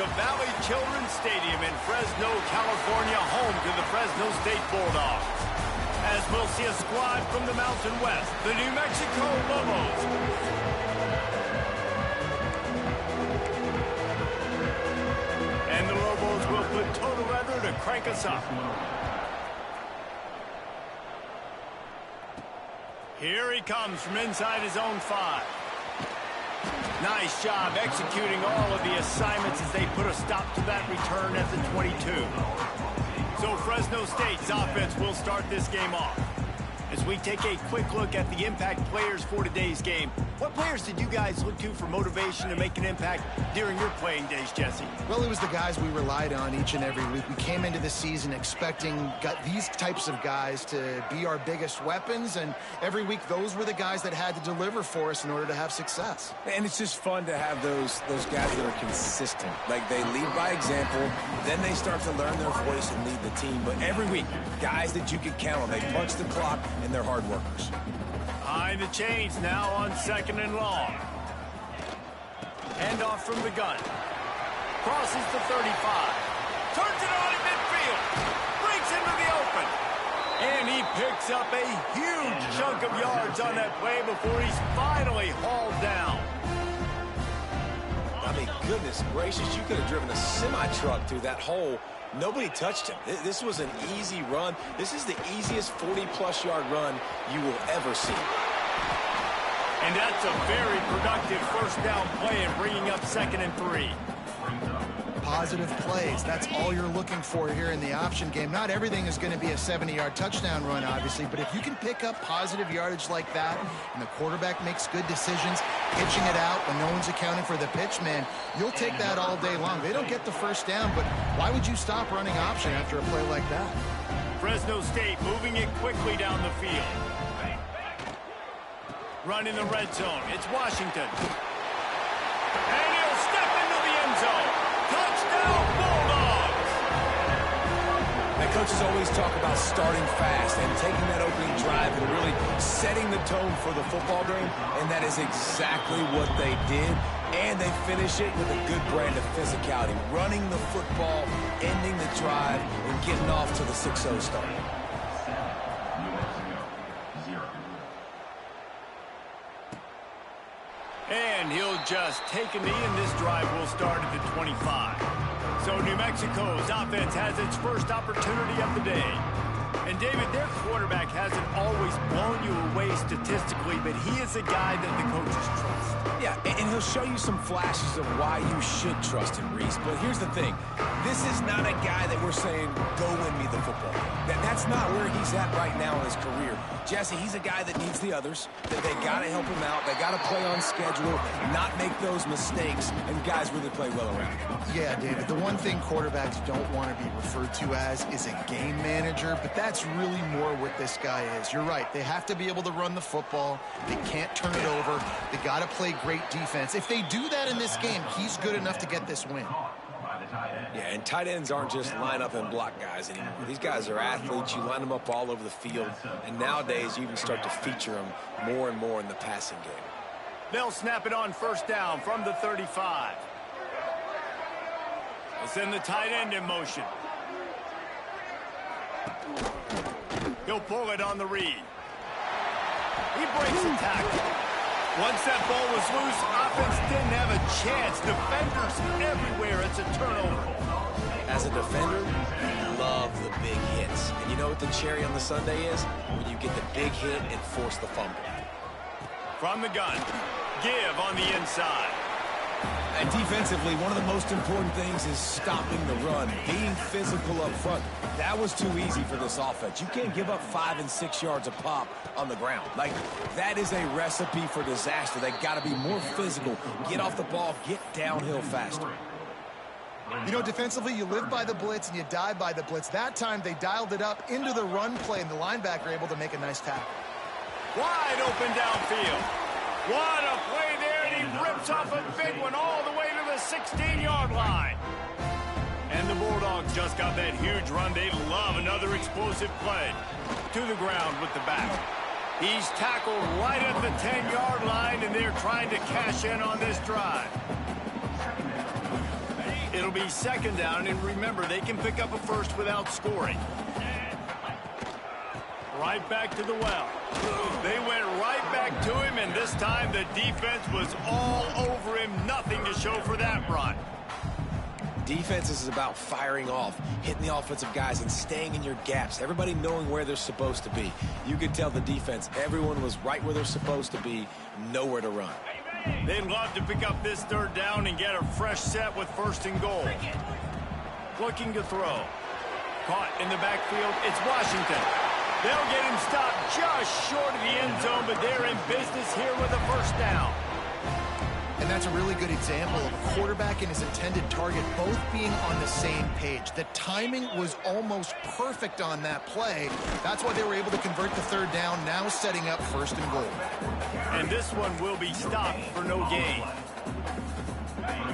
to Valley Children's Stadium in Fresno, California, home to the Fresno State Bulldogs. As we'll see a squad from the Mountain West, the New Mexico Lobos. And the Lobos will put total weather to crank us up. Here he comes from inside his own 5. Nice job executing all of the assignments as they put a stop to that return at the 22. So Fresno State's offense will start this game off. As we take a quick look at the impact players for today's game, what players did you guys look to for motivation to make an impact during your playing days, Jesse? Well, it was the guys we relied on each and every week. We came into the season expecting these types of guys to be our biggest weapons, and every week those were the guys that had to deliver for us in order to have success. And it's just fun to have those guys that are consistent. Like, they lead by example, then they start to learn their voice and lead the team. But every week, guys that you can count on, they punch the clock, and they're hard workers. Behind the chains now on 2nd and long. Handoff from the gun. Crosses the 35. Turns it on in midfield. Breaks into the open. And he picks up a huge chunk of yards on that play before he's finally hauled down. I mean, goodness gracious, you could have driven a semi-truck through that hole. Nobody touched him. This was an easy run. This is the easiest 40-plus yard run you will ever see. And that's a very productive first down play and bringing up 2nd and 3. Positive plays, that's all you're looking for here in the option game. Not everything is going to be a 70-yard touchdown run, obviously, but if you can pick up positive yardage like that and the quarterback makes good decisions, pitching it out when no one's accounting for the pitch, man, you'll take that all day long. They don't get the first down, but why would you stop running option after a play like that? Fresno State moving it quickly down the field. Run in the red zone. It's Washington. And he'll step into the end zone. Touchdown, Bulldogs! And coaches always talk about starting fast and taking that opening drive and really setting the tone for the football game, and that is exactly what they did. And they finish it with a good brand of physicality, running the football, ending the drive, and getting off to the 6-0 start. And he'll just take a knee, and this drive will start at the 25. So New Mexico's offense has its first opportunity of the day. And, David, their quarterback hasn't always blown you away statistically, but he is a guy that the coaches trust. Yeah, and he'll show you some flashes of why you should trust him, Reese. But here's the thing. This is not a guy that we're saying, go win me the football game. That's not where he's at right now in his career. Jesse, he's a guy that needs the others. That they got to help him out. They got to play on schedule, not make those mistakes, and guys really play well around him. Yeah, David, the one thing quarterbacks don't want to be referred to as is a game manager, but that's really more what this guy is. You're right. They have to be able to run the football. They can't turn it over. They got to play great defense. If they do that in this game, he's good enough to get this win. Yeah, and tight ends aren't just line up and block guys anymore. These guys are athletes. You line them up all over the field, and nowadays you even start to feature them more and more in the passing game. They'll snap it on first down from the 35. It's in the tight end in motion. He'll pull it on the read. He breaks the tackle. Once that ball was loose, offense didn't have a chance. Defenders everywhere. It's a turnover. As a defender, you love the big hits. And you know what the cherry on the sundae is? When you get the big hit and force the fumble. From the gun, give on the inside. And defensively, one of the most important things is stopping the run, being physical up front. That was too easy for this offense. You can't give up 5 and 6 yards a pop on the ground. Like, that is a recipe for disaster. They got to be more physical, get off the ball, get downhill faster. You know, defensively, you live by the blitz and you die by the blitz. That time, they dialed it up into the run play, and the linebacker able to make a nice tackle. Wide open downfield. What a play there, and he rips off a big one all the way to the 16-yard line. And the Bulldogs just got that huge run. They love another explosive play. To the ground with the back. He's tackled right at the 10-yard line, and they're trying to cash in on this drive. It'll It'll be second down, and remember, they can pick up a first without scoring. Right back to the well. They went right back to him, and this time the defense was all over him. Nothing to show for that run. Defense is about firing off, hitting the offensive guys, and staying in your gaps. Everybody knowing where they're supposed to be. You could tell the defense, everyone was right where they're supposed to be, nowhere to run. They'd love to pick up this third down and get a fresh set with first and goal. Looking to throw. Caught in the backfield, it's Washington. They'll get him stopped just short of the end zone, but they're in business here with a first down. And that's a really good example of a quarterback and his intended target both being on the same page. The timing was almost perfect on that play. That's why they were able to convert the third down, now setting up first and goal. And this one will be stopped for no gain.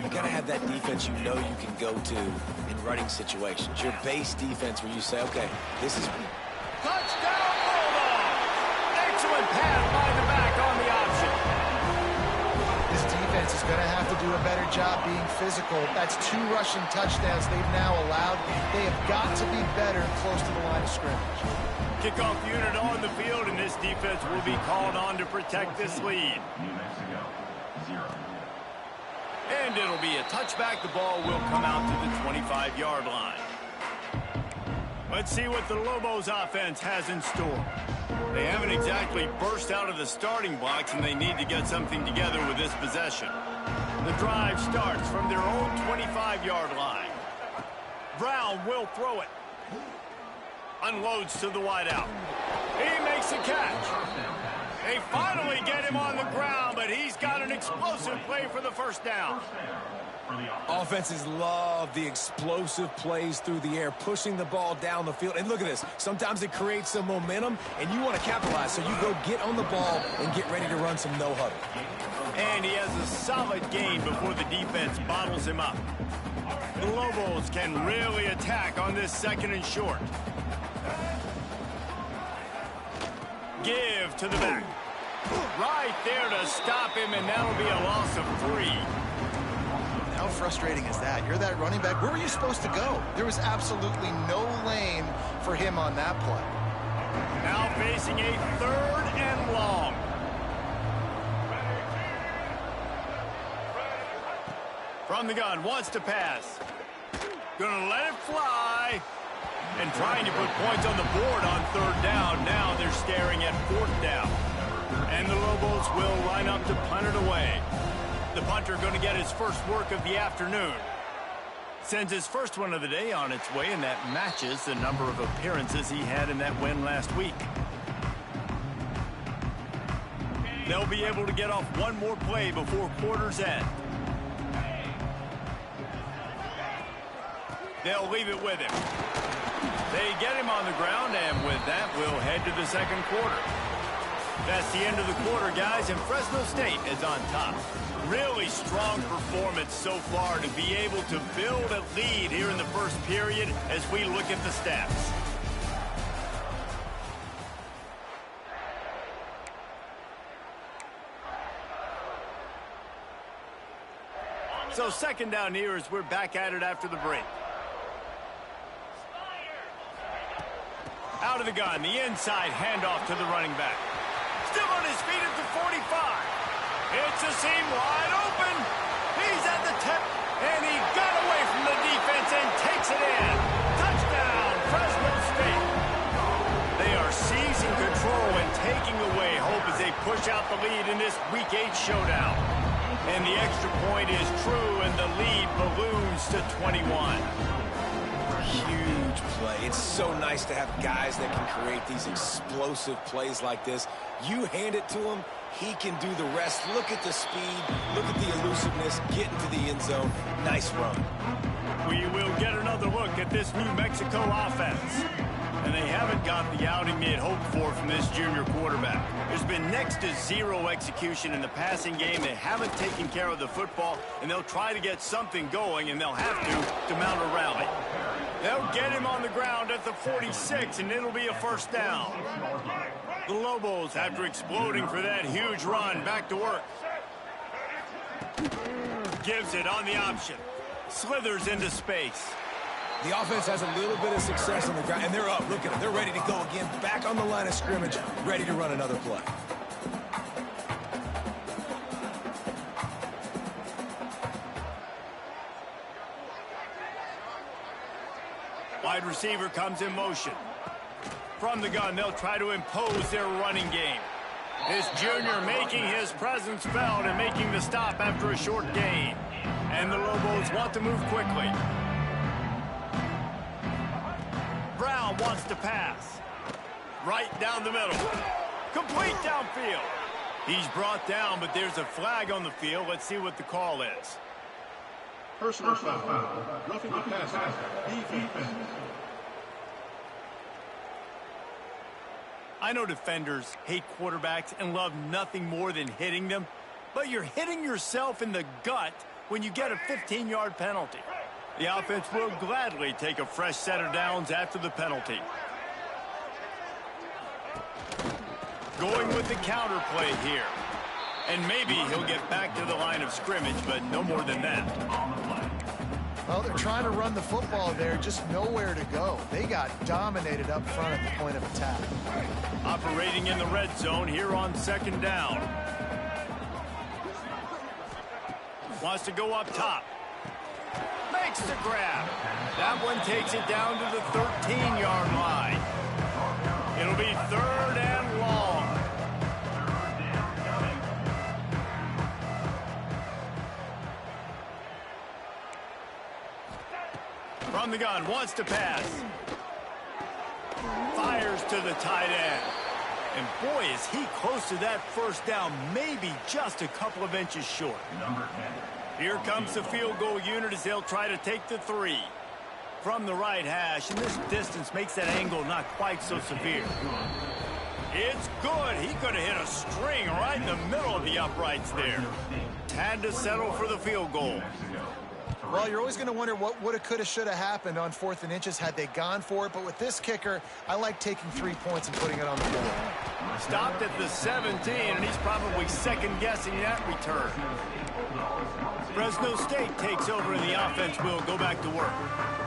You got to have that defense you know you can go to in running situations. Your base defense where you say, okay, this is... Touchdown, Bulldog! Excellent pass by the back on the option. This defense is going to have to do a better job being physical. That's 2 rushing touchdowns they've now allowed. They have got to be better close to the line of scrimmage. Kickoff unit on the field, and this defense will be called on to protect this lead. And it'll be a touchback. The ball will come out to the 25-yard line. Let's see what the Lobos offense has in store. They haven't exactly burst out of the starting blocks, and they need to get something together with this possession. The drive starts from their own 25-yard line. Brown will throw it. Unloads to the wideout. He makes a catch. They finally get him on the ground, but he's got an explosive play for the first down. Offenses love the explosive plays through the air, pushing the ball down the field. And look at this. Sometimes it creates some momentum, and you want to capitalize. So you go get on the ball and get ready to run some no-huddle. And he has a solid gain before the defense bottles him up. The Lobos can really attack on this second and short. Give to the back. Right there to stop him, and that'll be a loss of 3. How frustrating is that? You're that running back. Where were you supposed to go? There was absolutely no lane for him on that play. Now facing a third and long. From the gun, wants to pass. Gonna let it fly. And trying to put points on the board on third down. Now they're staring at fourth down. And the Lobos will line up to punt it away. The punter going to get his first work of the afternoon. Sends his first one of the day on its way, and that matches the number of appearances he had in that win last week. They'll be able to get off one more play before quarter's end. They'll leave it with him. They get him on the ground, and with that, we'll head to the second quarter. That's the end of the quarter, guys, and Fresno State is on top. Really strong performance so far to be able to build a lead here in the first period as we look at the stats. So second down here as we're back at it after the break. Out of the gun, the inside handoff to the running back. Still on his feet at the 45. It's a seam wide open. He's at the tip, and he got away from the defense and takes it in. Touchdown, Fresno State. They are seizing control and taking away hope as they push out the lead in this Week 8 showdown. And the extra point is true, and the lead balloons to 21. Huge play. It's so nice to have guys that can create these explosive plays like this. You hand it to him, he can do the rest. Look at the speed, look at the elusiveness, get into the end zone. Nice run. We will get another look at this New Mexico offense. And they haven't got the outing they had hoped for from this junior quarterback. There's been next to zero execution in the passing game. They haven't taken care of the football, and they'll try to get something going, and they'll have to mount a rally. They'll get him on the ground at the 46, and it'll be a first down. The Lobos, after exploding for that huge run, back to work. Gives it on the option. Slithers into space. The offense has a little bit of success on the ground, and they're up. Look at them. They're ready to go again. Back on the line of scrimmage, ready to run another play. Wide receiver comes in motion. From the gun, they'll try to impose their running game. This junior making his presence felt and making the stop after a short gain. And the Lobos want to move quickly. Brown wants to pass. Right down the middle. Complete downfield. He's brought down, but there's a flag on the field. Let's see what the call is. Personal foul. Roughing the passer. Defense. I know defenders hate quarterbacks and love nothing more than hitting them, but you're hitting yourself in the gut when you get a 15-yard penalty. The offense will gladly take a fresh set of downs after the penalty. Going with the counter play here. And maybe he'll get back to the line of scrimmage, but no more than that. Well, they're trying to run the football there, just nowhere to go. They got dominated up front at the point of attack. Operating in the red zone here on second down. Wants to go up top. Makes the grab. That one takes it down to the 13-yard line. It'll be third and long. From the gun, wants to pass. Fires to the tight end. And boy, is he close to that first down, maybe just a couple of inches short. Here comes the field goal unit as they'll try to take the 3. From the right hash, and this distance makes that angle not quite so severe. It's good. He could have hit a string right in the middle of the uprights there. Had to settle for the field goal. Well, you're always going to wonder what woulda, coulda, shoulda happened on 4th and inches had they gone for it. But with this kicker, I like taking 3 points and putting it on the board. Stopped at the 17, and he's probably second-guessing that return. Fresno State takes over, and the offense will go back to work.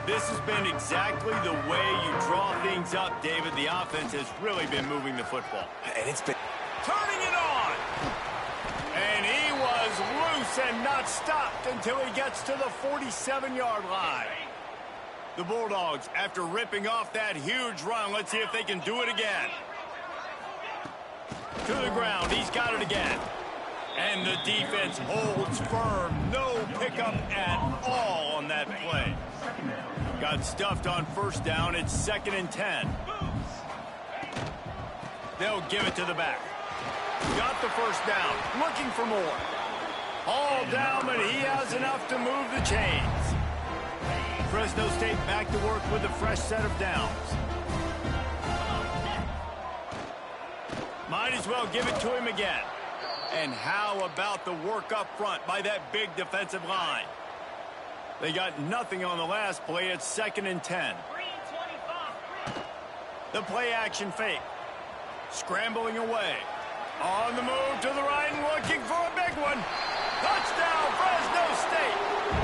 This has been exactly the way you draw things up, David. The offense has really been moving the football. And it's been turning it on. And he was loose and not stopped until he gets to the 47-yard line. The Bulldogs, after ripping off that huge run, let's see if they can do it again. To the ground, he's got it again. And the defense holds firm. No pickup at all on that play. Got stuffed on first down. It's 2nd and 10. They'll give it to the back. Got the first down. Looking for more. All down, but he has enough to move the chains. Fresno State back to work with a fresh set of downs. Might as well give it to him again. And how about the work up front by that big defensive line? They got nothing on the last play. It's 2nd and 10. The play action fake. Scrambling away. On the move to the right and looking for a big one. Touchdown, Fresno State.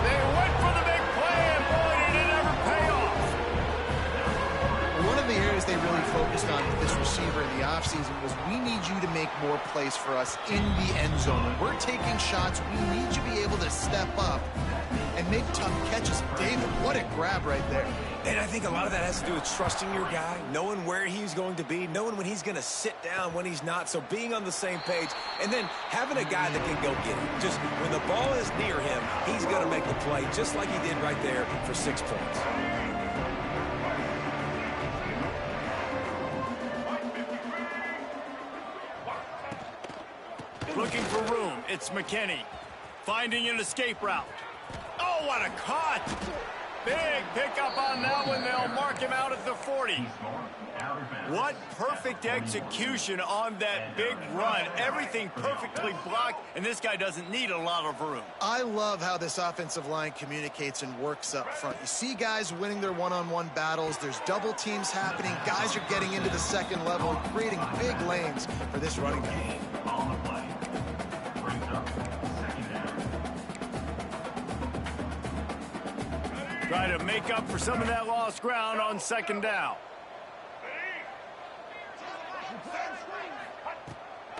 They went for the big play, and boy, did it ever pay off. One of the areas they really focused on with this receiver in the offseason was we need you to make more plays for us in the end zone. When we're taking shots, we need you to be able to step up and make tough catches. David, what a grab right there. And I think a lot of that has to do with trusting your guy, knowing where he's going to be, knowing when he's going to sit down, when he's not, so being on the same page, and then having a guy that can go get it. Just when the ball is near him, he's going to make the play, just like he did right there for 6 points. Looking for room. It's McKinney. Finding an escape route. Oh, what a cut! Big pickup on that one. They'll mark him out at the 40. What perfect execution on that big run. Everything perfectly blocked, and this guy doesn't need a lot of room. I love how this offensive line communicates and works up front. You see guys winning their one-on-one battles. There's double teams happening. Guys are getting into the second level, creating big lanes for this running game. Try to make up for some of that lost ground on second down.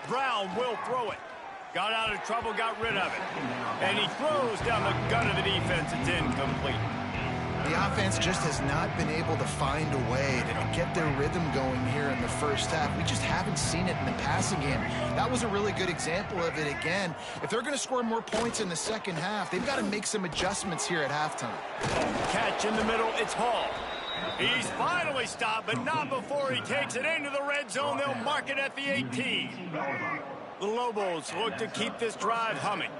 Brown will throw it. Got out of trouble, got rid of it. And he throws down the gut of the defense. It's incomplete. The offense just has not been able to find a way to get their rhythm going here in the first half. We just haven't seen it in the passing game. That was a really good example of it again. If they're going to score more points in the second half, they've got to make some adjustments here at halftime. Catch in the middle, it's Hall. He's finally stopped, but not before he takes it into the red zone. They'll mark it at the 18. The Lobos look to keep this drive humming.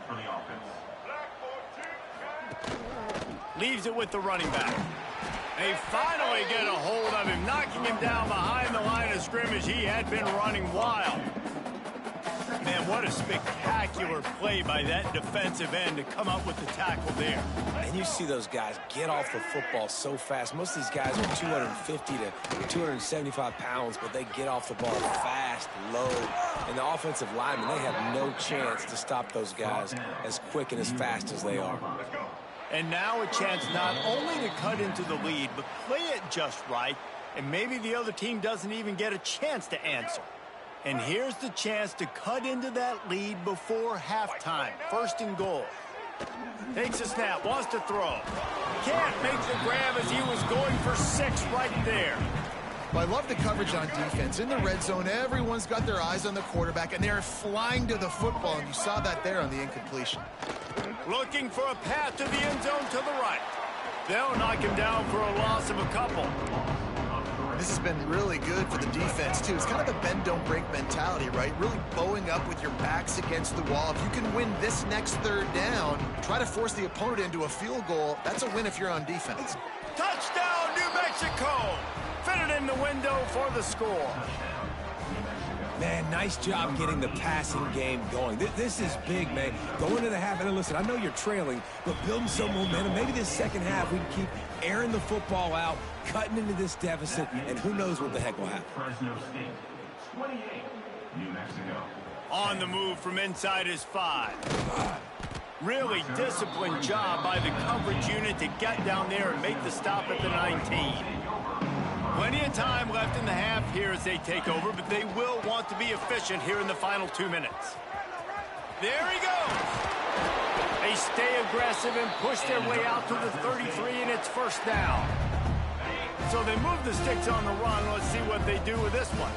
Leaves it with the running back. They finally get a hold of him, knocking him down behind the line of scrimmage. He had been running wild. Man, what a spectacular play by that defensive end to come up with the tackle there. And you see those guys get off the football so fast. Most of these guys are 250 to 275 pounds, but they get off the ball fast, low. And the offensive linemen, they have no chance to stop those guys as quick and as fast as they are. And now a chance not only to cut into the lead, but play it just right, and maybe the other team doesn't even get a chance to answer. And here's the chance to cut into that lead before halftime. First and goal. Takes a snap, wants to throw. Can't make the grab as he was going for 6 right there. Well, I love the coverage on defense. In the red zone, everyone's got their eyes on the quarterback, and they're flying to the football, and you saw that there on the incompletion. Looking for a path to the end zone to the right. They'll knock him down for a loss of a couple. This has been really good for the defense, too. It's kind of a bend-don't-break mentality, right? Really bowing up with your backs against the wall. If you can win this next third down, try to force the opponent into a field goal, that's a win if you're on defense. Touchdown, New Mexico! Fitted in the window for the score. Man, nice job getting the passing game going. This is big, man. Going into the half, and listen, I know you're trailing, but building some momentum. Maybe this second half we can keep airing the football out, cutting into this deficit, and who knows what the heck will happen. Fresno State, 28, New Mexico. On the move from inside his 5. Really disciplined job by the coverage unit to get down there and make the stop at the 19. Plenty of time left in the half here as they take over, but they will want to be efficient here in the final 2 minutes. There he goes. They stay aggressive and push their way out to the 33, and it's first down. So they move the sticks on the run. Let's see what they do with this one.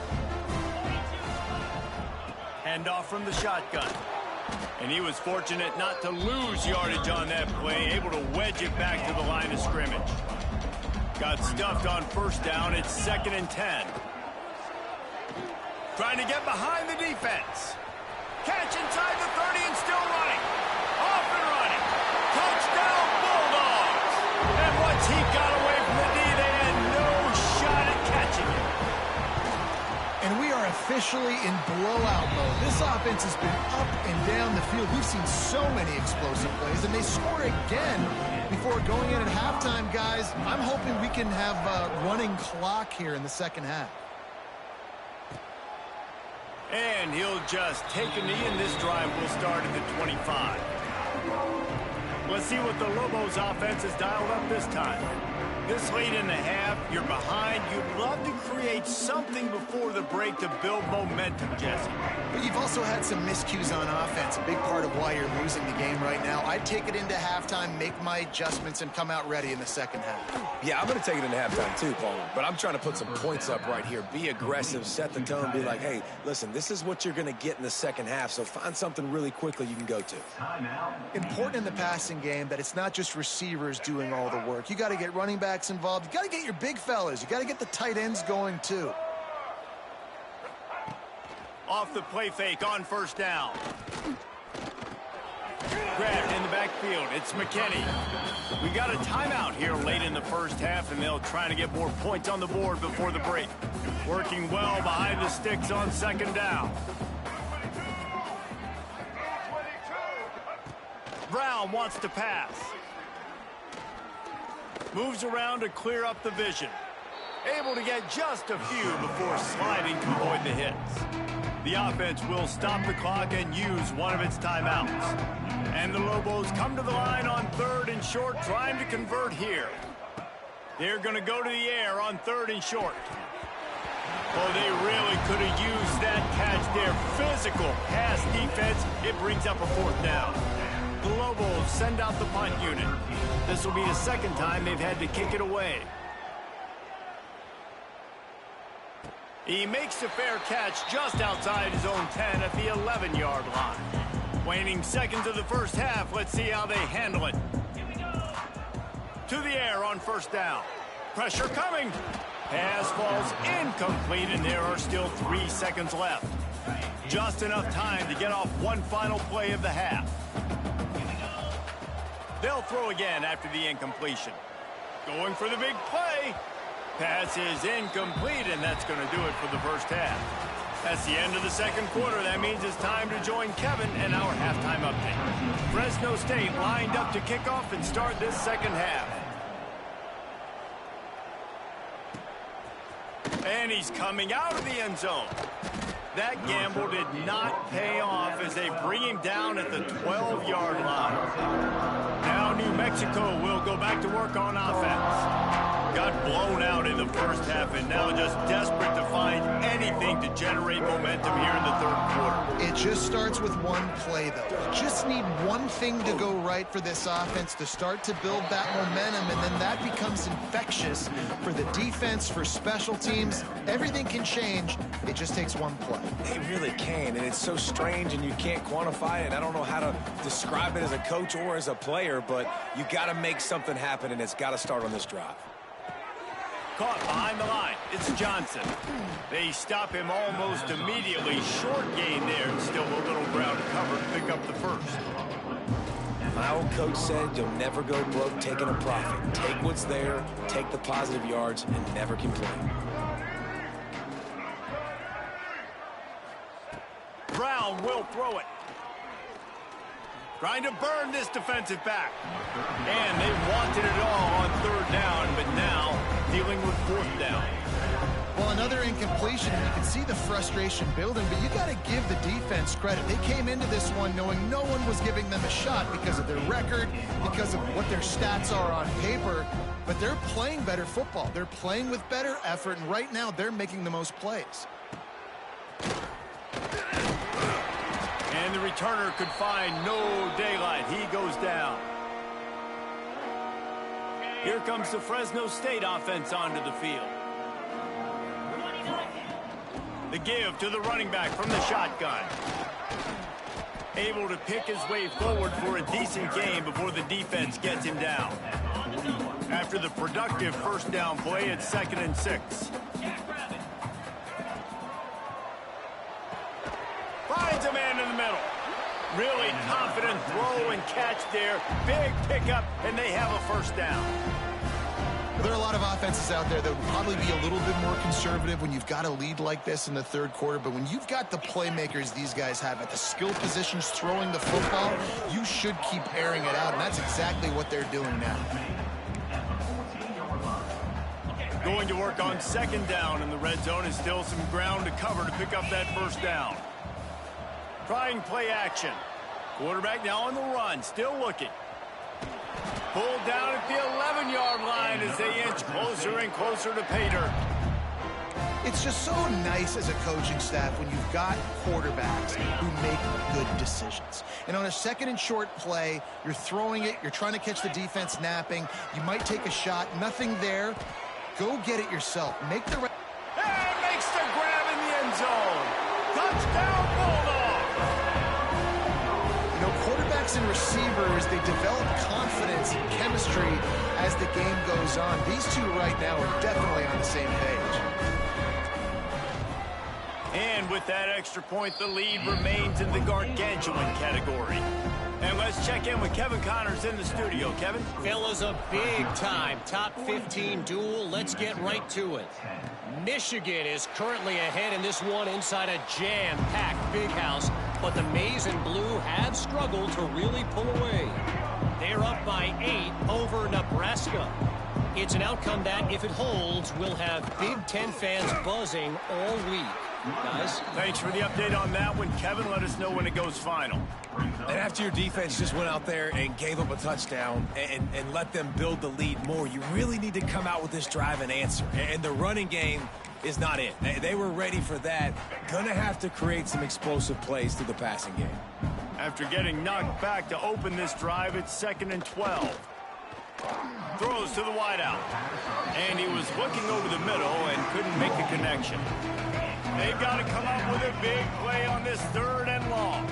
Handoff from the shotgun. And he was fortunate not to lose yardage on that play, able to wedge it back to the line of scrimmage. Got stuffed on first down. It's 2nd and 10. Trying to get behind the defense. Catch inside the 30 and still running. Off and running. Touchdown, Bulldogs. And once he got away from the D, they had no shot at catching him. And we are officially in blowout mode. This offense has been up and down the field. We've seen so many explosive plays, and they score again before going in at halftime, guys. I'm hoping we can have a running clock here in the second half. And he'll just take a knee, and this drive will start at the 25. Let's see what the Lobos offense has dialed up this time. This late in the half, you're behind. You'd love to create something before the break to build momentum, Jesse. But you've also had some miscues on offense, a big part of why you're losing the game right now. I'd take it into halftime, make my adjustments, and come out ready in the second half. Yeah, I'm going to take it into halftime too, Paul. But I'm trying to put some points up right here. Be aggressive, set the tone, be like, hey, listen, this is what you're going to get in the second half, so find something really quickly you can go to. Important in the passing game that it's not just receivers doing all the work. You got to get running backs involved. You got to get your big fellas. You got to get the tight ends going too. Off the play fake on first down. Grabbed in the backfield. It's McKinney. We got a timeout here late in the first half, and they'll try to get more points on the board before the break. Working well behind the sticks on second down. Brown wants to pass. Moves around to clear up the vision. Able to get just a few before sliding to avoid the hits. The offense will stop the clock and use one of its timeouts. And the Lobos come to the line on 3rd and short, trying to convert here. They're going to go to the air on 3rd and short. Oh, they really could have used that catch there. Physical pass defense. It brings up a 4th down. The Lobos send out the punt unit. This will be the 2nd time they've had to kick it away. He makes a fair catch just outside his own 10 at the 11-yard line. Waning seconds of the first half. Let's see how they handle it. To the air on 1st down. Pressure coming. Pass falls incomplete, and there are still 3 seconds left. Just enough time to get off one final play of the half. They'll throw again after the incompletion. Going for the big play. Pass is incomplete, and that's going to do it for the first half. That's the end of the 2nd quarter. That means it's time to join Kevin and our halftime update. Fresno State lined up to kick off and start this 2nd half. And he's coming out of the end zone. That gamble did not pay off as they bring him down at the 12-yard line. Now New Mexico will go back to work on offense. Got blown out in the first half and now just desperate to find anything to generate momentum here in the 3rd quarter. It just starts with one play, though. You just need one thing to go right for this offense to start to build that momentum, and then that becomes infectious for the defense, for special teams. Everything can change. It just takes one play. It really can, and it's so strange and you can't quantify it. I don't know how to describe it as a coach or as a player, but you got to make something happen, and it's got to start on this drive. Caught behind the line. It's Johnson. They stop him almost immediately. Short gain there, and still a little ground covered. Pick up the 1st. My old coach said you'll never go broke taking a profit. Take what's there, take the positive yards, and never complain. Brown will throw it. Trying to burn this defensive back. And they wanted it all on 3rd down, but now dealing with 4th down. Well, another incompletion, and you can see the frustration building, but you got to give the defense credit. They came into this one knowing no one was giving them a shot because of their record, because of what their stats are on paper, but they're playing better football. They're playing with better effort, and right now they're making the most plays. And the returner could find no daylight. He goes down. Here comes the Fresno State offense onto the field. The give to the running back from the shotgun. Able to pick his way forward for a decent gain before the defense gets him down. After the productive 1st down play, it's 2nd and 6. Finds a man in the middle. Really confident throw and catch there. Big pickup, and they have a 1st down. There are a lot of offenses out there that would probably be a little bit more conservative when you've got a lead like this in the 3rd quarter, but when you've got the playmakers these guys have at the skill positions throwing the football, you should keep airing it out, and that's exactly what they're doing now. Going to work on 2nd down in the red zone, and still some ground to cover to pick up that 1st down. Trying play action. Quarterback now on the run, still looking. Pulled down at the 11-yard line as they inch closer and closer to pay dirt. It's just so nice as a coaching staff when you've got quarterbacks who make good decisions. And on a 2nd and short play, you're throwing it, you're trying to catch the defense napping, you might take a shot, nothing there. Go get it yourself. Make the right. And makes the grab in the end zone. Touchdown, Bulldogs! You know, quarterbacks and receivers, they develop confidence and chemistry as the game goes on. These two right now are definitely on the same page. And with that extra point, the lead remains in the gargantuan category. And let's check in with Kevin Connors in the studio. Kevin? Fellas, a big-time top 15 duel. Let's get right to it. Michigan is currently ahead in this one inside a jam-packed big house, but the Maize and Blue have struggled to really pull away. They're up by 8 over Nebraska. It's an outcome that, if it holds, will have Big Ten fans buzzing all week. Guys? Thanks for the update on that one, Kevin. Let us know when it goes final. And after your defense just went out there and gave up a touchdown and let them build the lead more, you really need to come out with this drive and answer. And the running game is not it. They were ready for that. Gonna have to create some explosive plays through the passing game. After getting knocked back to open this drive, it's 2nd and 12. Throws to the wideout. And he was looking over the middle and couldn't make the connection. They've got to come up with a big play on this 3rd and long.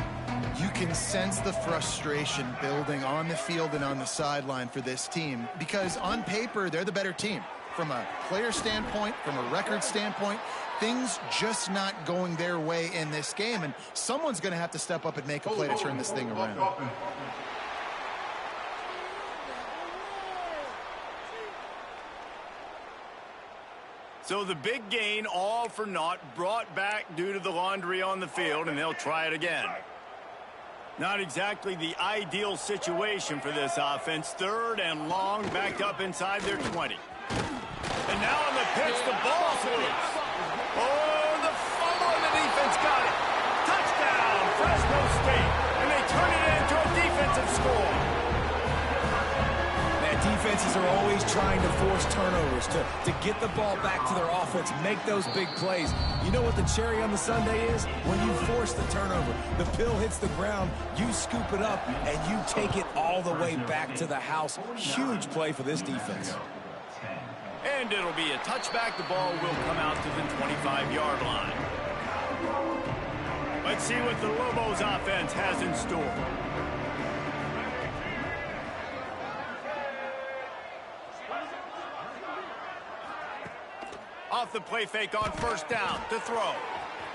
You can sense the frustration building on the field and on the sideline for this team because on paper, they're the better team. From a player standpoint, from a record standpoint, things just not going their way in this game, and someone's going to have to step up and make a play to turn this thing around. So the big gain, all for naught, brought back due to the laundry on the field, and they'll try it again. Not exactly the ideal situation for this offense. 3rd and long, backed up inside their 20. And now on the pitch, the ball's loose. Oh, the fumble, and the defense got it. Touchdown, Fresno State. And they turn it into a defensive score. Defenses are always trying to force turnovers to get the ball back to their offense, make those big plays. You know what the cherry on the sundae is? When you force the turnover, the pill hits the ground, you scoop it up, and you take it all the way back to the house. Huge play for this defense. And it'll be a touchback. The ball will come out to the 25-yard line. Let's see what the Lobos offense has in store. Off the play fake on 1st down to throw.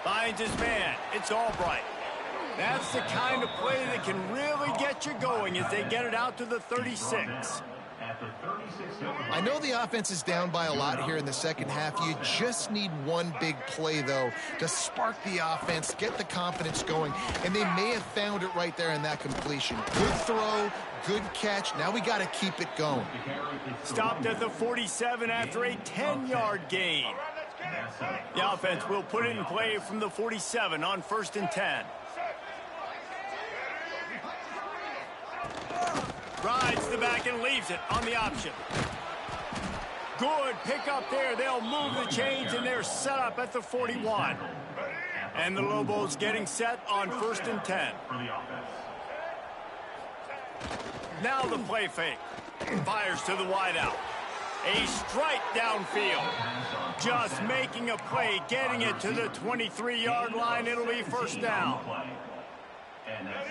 Finds his man. It's Albright. That's the kind of play that can really get you going as they get it out to the 36. I know the offense is down by a lot here in the second half. You just need one big play, though, to spark the offense, get the confidence going, and they may have found it right there in that completion. Good throw, good catch. Now we got to keep it going. Stopped at the 47 after a 10-yard gain. The offense will put it in play from the 47 on 1st and 10. Rides the back and leaves it on the option. Good pick up there. They'll move the chains, and they're set up at the 41. And the Lobos getting set on 1st and 10. Now the play fake. Fires to the wideout. A strike downfield. Just making a play, getting it to the 23-yard line. It'll be 1st down.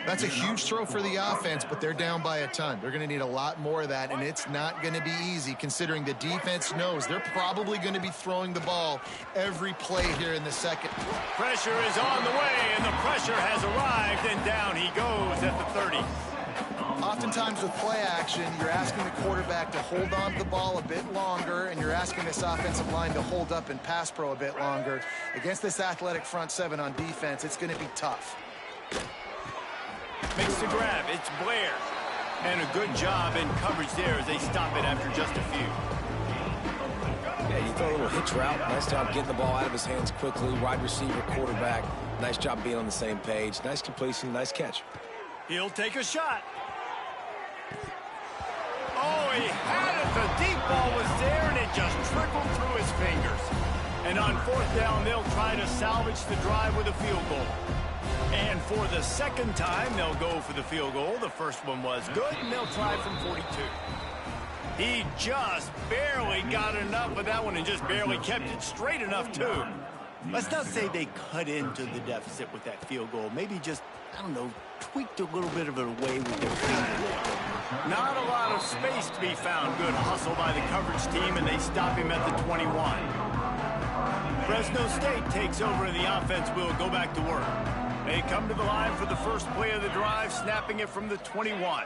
That's a huge throw for the offense, but they're down by a ton. They're going to need a lot more of that, and it's not going to be easy considering the defense knows they're probably going to be throwing the ball every play here in the second. Pressure is on the way, and the pressure has arrived, and down he goes at the 30. Oftentimes with play action, you're asking the quarterback to hold on to the ball a bit longer, and you're asking this offensive line to hold up and pass pro a bit longer. Against this athletic front seven on defense, it's going to be tough. Makes the grab. It's Blair. And a good job in coverage there as they stop it after just a few. Yeah, you throw a little hitch route. Nice job getting the ball out of his hands quickly. Wide receiver, quarterback. Nice job being on the same page. Nice completion, nice catch. He'll take a shot. Oh, he had it. The deep ball was there, and it just trickled through his fingers. And on 4th down, they'll try to salvage the drive with a field goal. And for the second time, they'll go for the field goal. The first one was good, and they'll try from 42. He just barely got enough of that one and just barely kept it straight enough, too. Let's not say they cut into the deficit with that field goal. Maybe just, I don't know, tweaked a little bit of it away with their finger. Not a lot of space to be found. Good hustle by the coverage team, and they stop him at the 21. Fresno State takes over, and the offense will go back to work. They come to the line for the first play of the drive, snapping it from the 21.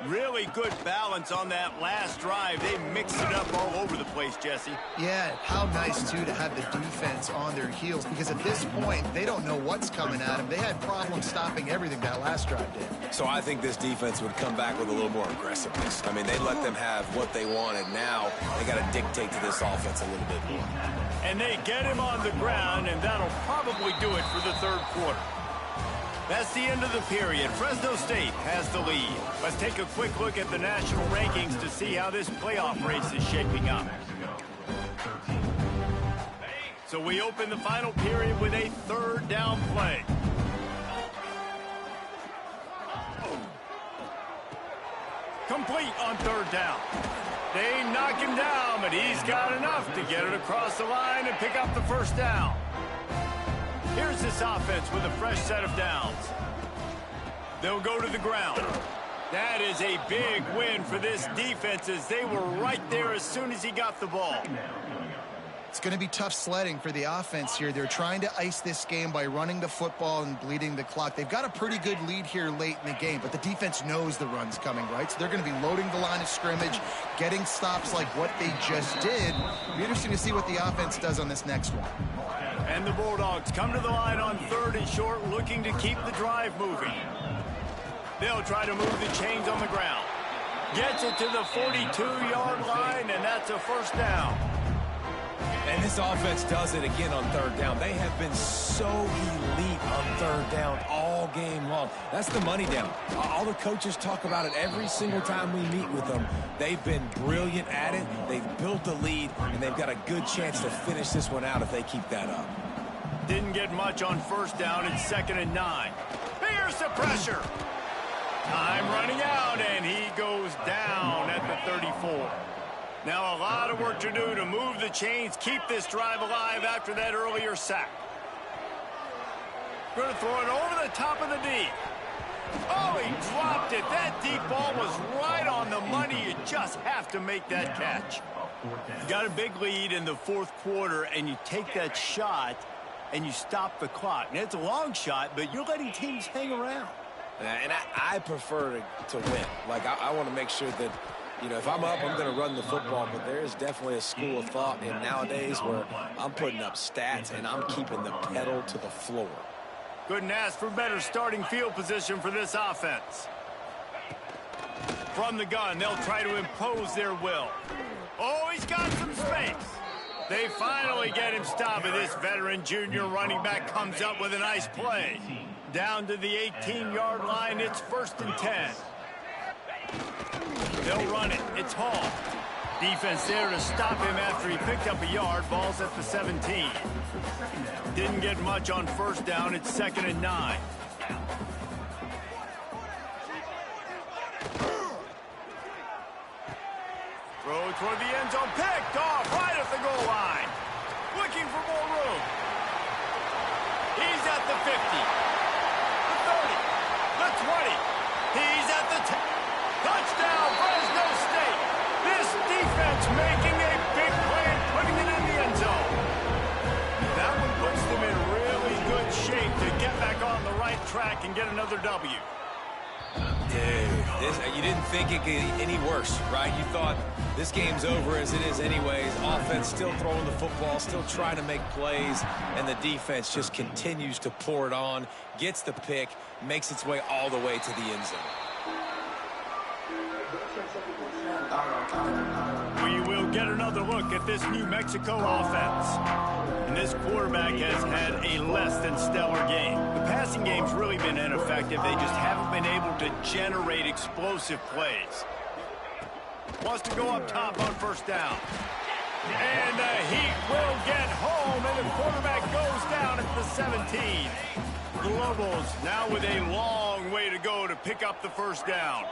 Really good balance on that last drive. They mixed it up all over the place, Jesse. Yeah, how nice, too, to have the defense on their heels, because at this point, they don't know what's coming at them. They had problems stopping everything that last drive did. So I think this defense would come back with a little more aggressiveness. I mean, they let them have what they wanted. Now They got to dictate to this offense a little bit more. And they get him on the ground, and that'll probably do it for the third quarter. That's the end of the period. Fresno State has the lead. Let's take a quick look at the national rankings to see how this playoff race is shaping up. So we open the final period with a third down play. Complete on third down. They knock him down, but he's got enough to get it across the line and pick up the first down. Here's this offense with a fresh set of downs. They'll go to the ground. That is a big win for this defense as they were right there as soon as he got the ball. It's going to be tough sledding for the offense here. They're trying to ice this game by running the football and bleeding the clock. They've got a pretty good lead here late in the game, but the defense knows the run's coming, right? So they're going to be loading the line of scrimmage, getting stops like what they just did. It'll be interesting to see what the offense does on this next one. And the Bulldogs come to the line on third and short, looking to keep the drive moving. They'll try to move the chains on the ground. Gets it to the 42-yard line, and that's a first down. And this offense does it again on third down. They have been so elite on third down all game long. That's the money down. All the coaches talk about it every single time we meet with them. They've been brilliant at it. They've built the lead, and they've got a good chance to finish this one out if they keep that up. Didn't get much on first down. It's 2nd and 9. Here's the pressure. Time running out, and he goes down at the 34. Now a lot of work to do to move the chains, keep this drive alive after that earlier sack. Going to throw it over the top of the D. Oh, he dropped it. That deep ball was right on the money. You just have to make that catch. You got a big lead in the fourth quarter, and you take that shot, and you stop the clock. And it's a long shot, but you're letting teams hang around. And I prefer to win. Like, I want to make sure that, you know, if I'm up, I'm going to run the football, but there is definitely a school of thought in nowadays where I'm putting up stats and I'm keeping the pedal to the floor. Couldn't ask for better starting field position for this offense. From the gun, they'll try to impose their will. Oh, he's got some space. They finally get him stopped, and this veteran junior running back comes up with a nice play. Down to the 18-yard line, it's 1st and 10. They'll run it. It's Hall. Defense there to stop him after he picked up a yard. Ball's at the 17. Didn't get much on first down. It's 2nd and 9. Throw toward the end zone. Picked off right at the goal line. Looking for more room. He's at the 50. The 30. The 20. He's at the 10. Touchdown, Fresno State. This defense making a big play and putting it in the end zone. That one puts them in really good shape to get back on the right track and get another W. Dude, you didn't think it could get any worse, right? You thought this game's over as it is anyways. Offense still throwing the football, still trying to make plays, and the defense just continues to pour it on, gets the pick, makes its way all the way to the end zone. We will get another look at this New Mexico offense. And this quarterback has had a less than stellar game. The passing game's really been ineffective. They just haven't been able to generate explosive plays. Wants to go up top on first down. And the Heat will get home, and the quarterback goes down at the 17. The Lobos now with a long way to go to pick up the first down.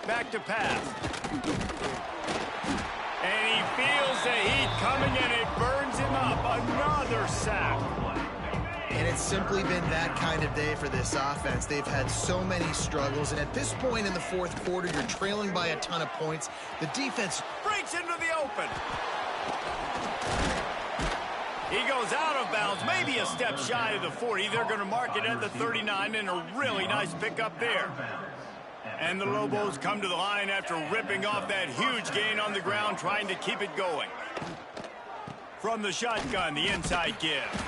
Back to pass. And he feels the heat coming, and it burns him up. Another sack. And it's simply been that kind of day for this offense. They've had so many struggles, and at this point in the fourth quarter, you're trailing by a ton of points. The defense Breaks into the open. He goes out of bounds, maybe a step shy of the 40. They're going to mark it at the 39, and a really nice pickup there. And the Lobos come to the line after ripping off that huge gain on the ground, trying to keep it going. From the shotgun, the inside give.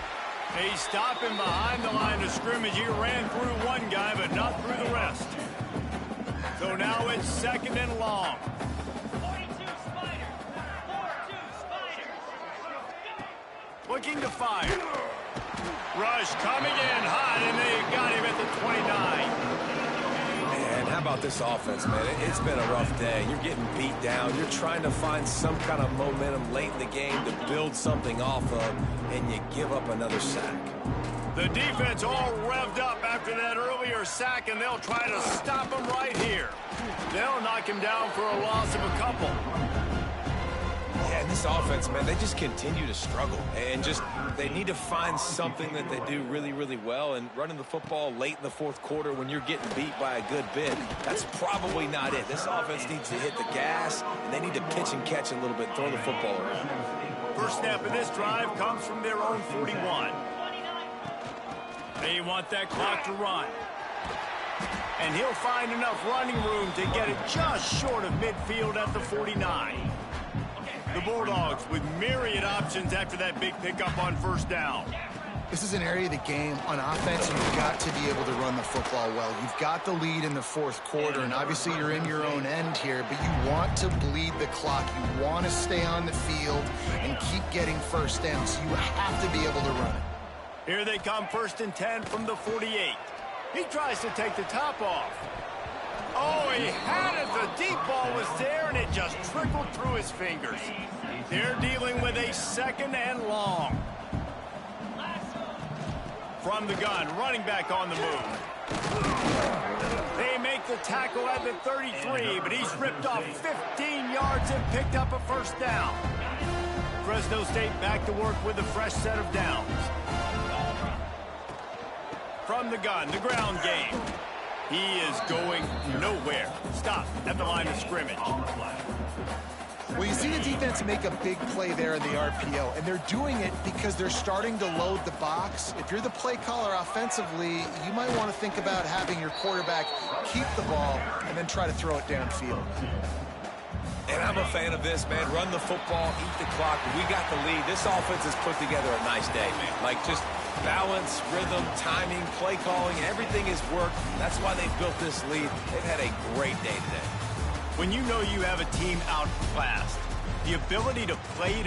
They stop him behind the line of scrimmage. He ran through one guy, but not through the rest. So now it's 2nd and long. looking to fire. Rush coming in hot, and they got him at the 29. And how about this offense, man? It's been a rough day. You're getting beat down. You're trying to find some kind of momentum late in the game to build something off of, and you give up another sack. The defense all revved up after that earlier sack, and they'll try to stop him right here. They'll knock him down for a loss of a couple. Yeah, and this offense, man, they just continue to struggle. And they need to find something that they do really, really well. And running the football late in the fourth quarter when you're getting beat by a good bit, that's probably not it. This offense needs to hit the gas, and they need to pitch and catch a little bit, throw the football around. First snap of this drive comes from their own 41. They want that clock to run. And he'll find enough running room to get it just short of midfield at the 49. The Bulldogs with myriad options after that big pickup on first down. This is an area of the game on offense you've got to be able to run the football well. You've got the lead in the fourth quarter, and obviously you're in your own end here, but you want to bleed the clock. You want to stay on the field and keep getting first down, so you have to be able to run it. Here they come, 1st and 10 from the 48. He tries to take the top off. Oh, he had it. The deep ball was there, and it just trickled through his fingers. They're dealing with a 2nd and long. From the gun, running back on the move. They make the tackle at the 33, but he's ripped off 15 yards and picked up a first down. Fresno State back to work with a fresh set of downs. From the gun, the ground game. He is going nowhere. Stop at the line of scrimmage. Well, you see the defense make a big play there in the RPO, and they're doing it because they're starting to load the box. If you're the play caller offensively, you might want to think about having your quarterback keep the ball and then try to throw it downfield. And I'm a fan of this, man. Run the football, eat the clock. We got the lead. This offense has put together a nice day, man. Like, just balance, rhythm, timing, play calling, everything has worked. That's why they've built this lead. They've had a great day today. When you know you have a team outclassed, the ability to play to